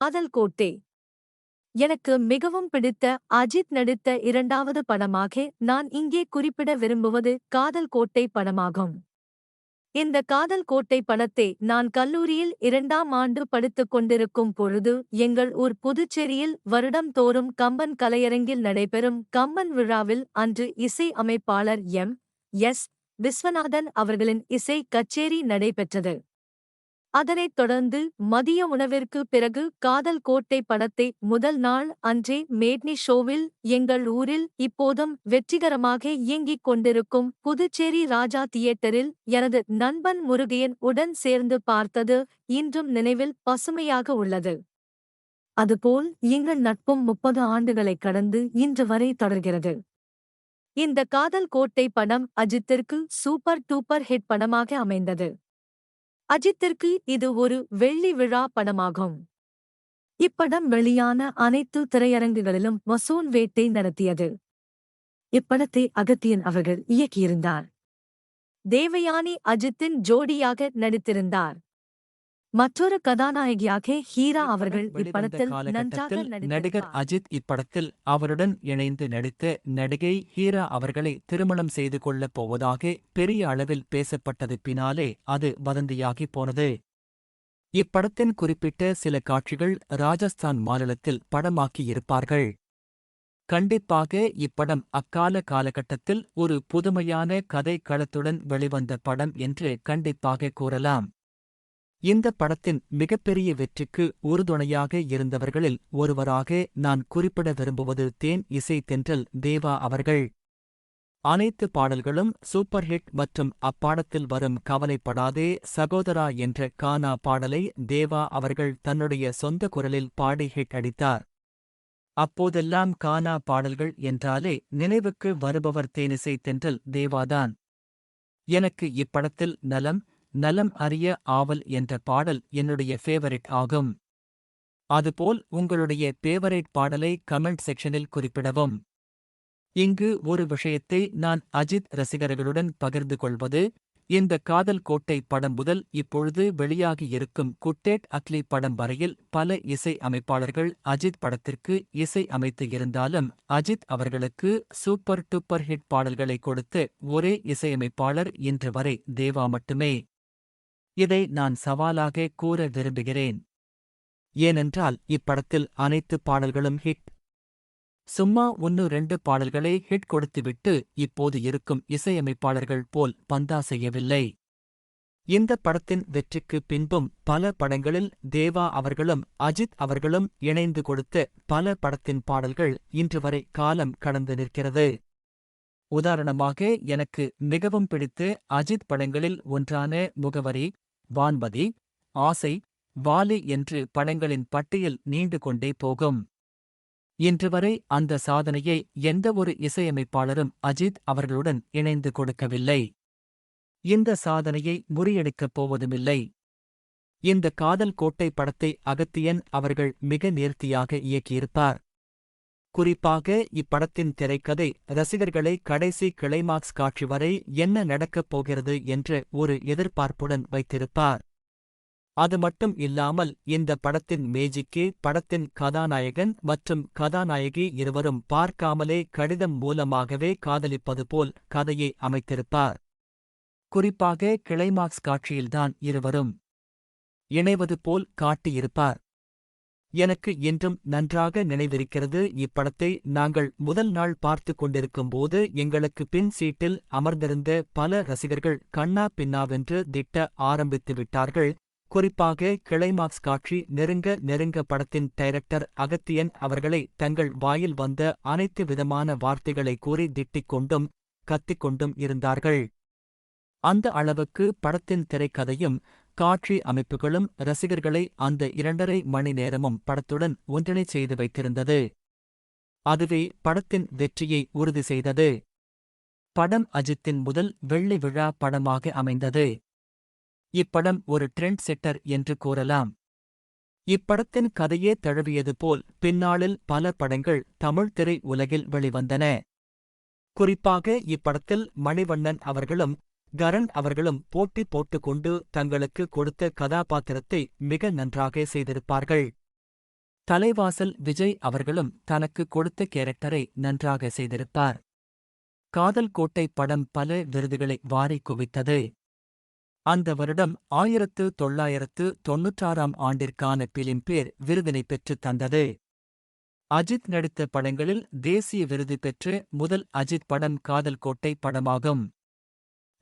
காதல் கோட்டை எனக்கு மிகவும் பிடித்த அஜித் நடித்த இரண்டாவது படமாக நான் இங்கே குறிப்பிட விரும்புவது காதல் கோட்டை படமாகும். இந்த காதல் கோட்டை படத்தை நான் கல்லூரியில் 2ஆம் ஆண்டு படித்துக் கொண்டிருக்கும் பொழுது எங்கள் ஊர் புதுச்சேரியில் வருடம் தோறும் கம்பன் கலையரங்கில் நடைபெறும் கம்பன் விழாவில் அன்று இசை அமைப்பாளர் எஸ். விஸ்வநாதன் அவர்களின் இசை கச்சேரி நடைபெற்றது. அதனைத் தொடர்ந்து மதிய உணவிற்கு பிறகு காதல் கோட்டை படத்தை முதல் நாள் அன்றே மேட்னி ஷோவில் எங்கள் ஊரில் இப்போதும் வெற்றிகரமாக இயங்கிக் கொண்டிருக்கும் புதுச்சேரி ராஜா தியேட்டரில் எனது நண்பன் முருகையன் உடன் சேர்ந்து பார்த்தது இன்றும் நினைவில் பசுமையாக உள்ளது. அதுபோல் எங்கள் நட்பும் 30 ஆண்டுகளைக் கடந்து இன்று வரை தொடர்கிறது. இந்த காதல் கோட்டை படம் அஜித்திற்கு சூப்பர் டூப்பர் ஹிட் படமாக அமைந்தது. அஜித்திற்கு இது ஒரு வெள்ளி விழா படமாகும். இப்படம் வெளியான அனைத்து திரையரங்குகளிலும் வசூல் வேட்டை நடத்தியது. இப்படத்தை அகத்தியன் அவர்கள் இயக்கியிருந்தார். தேவயானி அஜித்தின் ஜோடியாக நடித்திருந்தார். மற்றொரு கதாநாயகியாக ஹீரா அவர்கள் இப்படத்தில் நன்றாக நடிகர் நடித்திருந்தார். அஜித் இப்படத்தில் அவருடன் இணைந்து நடித்த நடிகை ஹீரா அவர்களை திருமணம் செய்து கொள்ளப் போவதாக பெரிய அளவில் பேசப்பட்டது. பின்னாலே அது வதந்தியாகி போனது. இப்படத்தின் குறிப்பிட்ட சில காட்சிகள் ராஜஸ்தான் மாநிலத்தில் படமாக்கியிருப்பார்கள். கண்டிப்பாக இப்படம் அக்கால காலகட்டத்தில் ஒரு புதுமையான கதை களத்துடன் வெளிவந்த படம் என்று கண்டிப்பாக கூறலாம். இந்த படத்தின் மிகப்பெரிய வெற்றிக்கு உறுதுணையாக இருந்தவர்களில் ஒருவராக நான் குறிப்பிட விரும்புவது தேன் இசை தென்றல் தேவா அவர்கள். அனைத்து பாடல்களும் சூப்பர் ஹிட் மற்றும் அப்பாடத்தில் வரும் கவலைப்படாதே சகோதரா என்ற கானா பாடலை தேவா அவர்கள் தன்னுடைய சொந்த குரலில் பாடி ஹிட் அடித்தார். அப்போதெல்லாம் கானா பாடல்கள் என்றாலே நினைவுக்கு வருபவர் தேனிசை தென்றல் தேவாதான். எனக்கு இப்படத்தில் நலம் அறிய ஆவல் என்ற பாடல் என்னுடைய ஃபேவரிட் ஆகும். அதுபோல் உங்களுடைய ஃபேவரைட் பாடலை கமெண்ட் செக்ஷனில் குறிப்பிடவும். இங்கு ஒரு விஷயத்தை நான் அஜித் ரசிகர்களுடன் பகிர்ந்து கொள்வது, இந்த காதல் கோட்டை படம் முதல் இப்பொழுது வெளியாகி இருக்கும் குட்டேட் அக்லி படம் வரையில் பல இசை அமைப்பாளர்கள் அஜித் படத்திற்கு இசை அமைத்து இருந்தாலும் அஜித் அவர்களுக்கு சூப்பர் டூப்பர் ஹிட் பாடல்களை கொடுத்த ஒரே இசையமைப்பாளர் இன்று வரை தேவா மட்டுமே. இதை நான் சவாலாக கூற விரும்புகிறேன். ஏனென்றால் இப்படத்தில் அனைத்து பாடல்களும் ஹிட். சும்மா 1-2 பாடல்களை ஹிட் கொடுத்துவிட்டு இப்போது இருக்கும் இசையமைப்பாளர்கள் போல் பந்தா செய்யவில்லை. இந்த படத்தின் வெற்றிக்கு பின்பும் பல படங்களில் தேவா அவர்களும் அஜித் அவர்களும் இணைந்து கொடுத்த பல படத்தின் பாடல்கள் இன்று வரை காலம் கடந்து நிற்கிறது. உதாரணமாக எனக்கு மிகவும் பிடித்த அஜித் படங்களில் ஒன்றான முகவரி, வான்மதி, ஆசை, வாலி என்று படங்களின் பட்டியல் நீண்டு கொண்டே போகும். இன்று வரை அந்த சாதனையை எந்த ஒரு இசையமைப்பாளரும் அஜித் அவர்களுடன் இணைந்து கொடுக்கவில்லை. இந்த சாதனையை முறியடிக்கப் போவதுமில்லை. இந்த காதல் கோட்டை படத்தை அகத்தியன் அவர்கள் மிக நேர்த்தியாக இயக்கியிருப்பார். குறிப்பாக இப்படத்தின் திரைக்கதை ரசிகர்களை கடைசி கிளைமாக்ஸ் காட்சி வரை என்ன நடக்கப் போகிறது என்ற ஒரு எதிர்பார்ப்புடன் வைத்திருப்பார். அது மட்டும் இல்லாமல் இந்த படத்தின் மேஜிக்கே படத்தின் கதாநாயகன் மற்றும் கதாநாயகி இருவரும் பார்க்காமலே கடிதம் மூலமாகவே காதலிப்பது போல் கதையை அமைத்திருப்பார். குறிப்பாக கிளைமாக்ஸ் காட்சியில்தான் இருவரும் இணைவது போல் காட்டியிருப்பார். எனக்கு இன்றும் நன்றாக நினைவிருக்கிறது. இப்படத்தை நாங்கள் முதல் நாள் பார்த்து கொண்டிருக்கும்போது எங்களுக்கு பின் சீட்டில் அமர்ந்திருந்த பல ரசிகர்கள் கண்ணா பின்னாவென்று திட்ட ஆரம்பித்து விட்டார்கள். குறிப்பாக கிளைமாக்ஸ் காட்சி நெருங்க படத்தின் டைரக்டர் அகத்தியன் அவர்களை தங்கள் வாயில் வந்த அனைத்து விதமான வார்த்தைகளை கூறி திட்டிக் கொண்டும் கத்திக்கொண்டும் இருந்தார்கள். அந்த அளவுக்கு படத்தின் திரைக்கதையும் காட்சி அமைப்புகளும் ரசிகர்களை அந்த 2.5 மணி நேரமும் படத்துடன் ஒன்றிணைச் செய்து வைத்திருந்தது. அதுவே படத்தின் வெற்றியை உறுதி செய்தது. படம் அஜித்தின் முதல் வெள்ளி விழா படமாக அமைந்தது. இப்படம் ஒரு ட்ரெண்ட் செட்டர் என்று கூறலாம். இப்படத்தின் கதையே தழுவியது போல் பின்னாளில் பல படங்கள் தமிழ் திரை உலகில் வெளிவந்தன. குறிப்பாக இப்படத்தில் மணிவண்ணன் அவர்களும் கரண் அவர்களும் போட்டி போட்டுக்கொண்டு தங்களுக்கு கொடுத்த கதாபாத்திரத்தை மிக நன்றாக செய்திருப்பார்கள். தலைவாசல் விஜய் அவர்களும் தனக்கு கொடுத்த கேரக்டரை நன்றாக செய்திருப்பார். காதல் கோட்டை படம் பல விருதுகளை வாரி குவித்தது. அந்த வருடம் 1996ஆம் ஆண்டிற்கான பிலிம்பேர் விருதினை பெற்றுத் தந்தது. அஜித் நடித்த படங்களில் தேசிய விருது பெற்ற முதல் அஜித் படம் காதல் கோட்டை படமாகும்.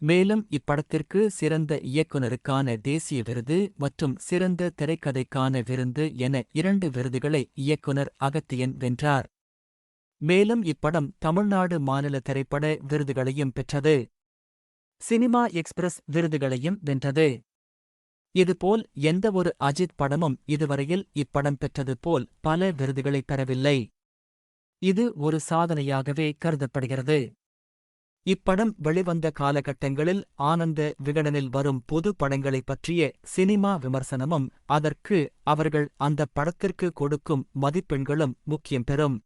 மேலும் இப்படத்திற்கு சிறந்த இயக்குனருக்கான தேசிய விருது மற்றும் சிறந்த திரைக்கதைக்கான விருது என 2 விருதுகளை இயக்குனர் அகத்தியன் வென்றார். மேலும் இப்படம் தமிழ்நாடு மாநில திரைப்பட விருதுகளையும் பெற்றது. சினிமா எக்ஸ்பிரஸ் விருதுகளையும் வென்றது. இதுபோல் எந்த ஒரு அஜித் படமும் இதுவரையில் இப்படம் பெற்றது போல் பல விருதுகளை பெறவில்லை. இது ஒரு சாதனையாகவே கருதப்படுகிறது. இப்படம் வெளிவந்த காலகட்டங்களில் ஆனந்த விகடனில் வரும் புது படங்களைப் பற்றிய சினிமா விமர்சனமும் அதற்கு அவர்கள் அந்த படத்திற்கு கொடுக்கும் மதிப்பெண்களும் முக்கியம் பெறும்.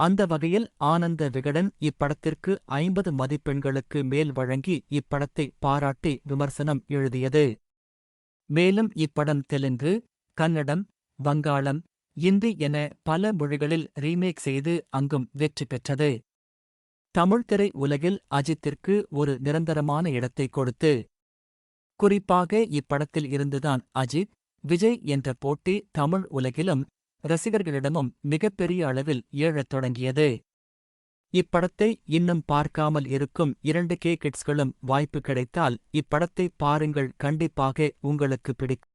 அந்த வகையில் ஆனந்த விகடன் இப்படத்திற்கு 50 மதிப்பெண்களுக்கு மேல் வழங்கி இப்படத்தை பாராட்டி விமர்சனம் எழுதியது. மேலும் இப்படம் தெலுங்கு, கன்னடம், வங்காளம், இந்தி என பல மொழிகளில் ரீமேக் செய்து அங்கும் வெற்றி பெற்றது. தமிழ் திரை உலகில் அஜித்திற்கு ஒரு நிரந்தரமான இடத்தை கொடுத்து. குறிப்பாக இப்படத்தில் இருந்துதான் அஜித், விஜய் என்ற போட்டி தமிழ் உலகிலும் ரசிகர்களிடமும் மிகப்பெரிய அளவில் ஏழத் தொடங்கியது. இப்படத்தை இன்னும் பார்க்காமல் இருக்கும் 2K கிட்ஸ்களும் வாய்ப்பு கிடைத்தால் இப்படத்தை பாருங்கள், கண்டிப்பாக உங்களுக்கு பிடிக்கும்.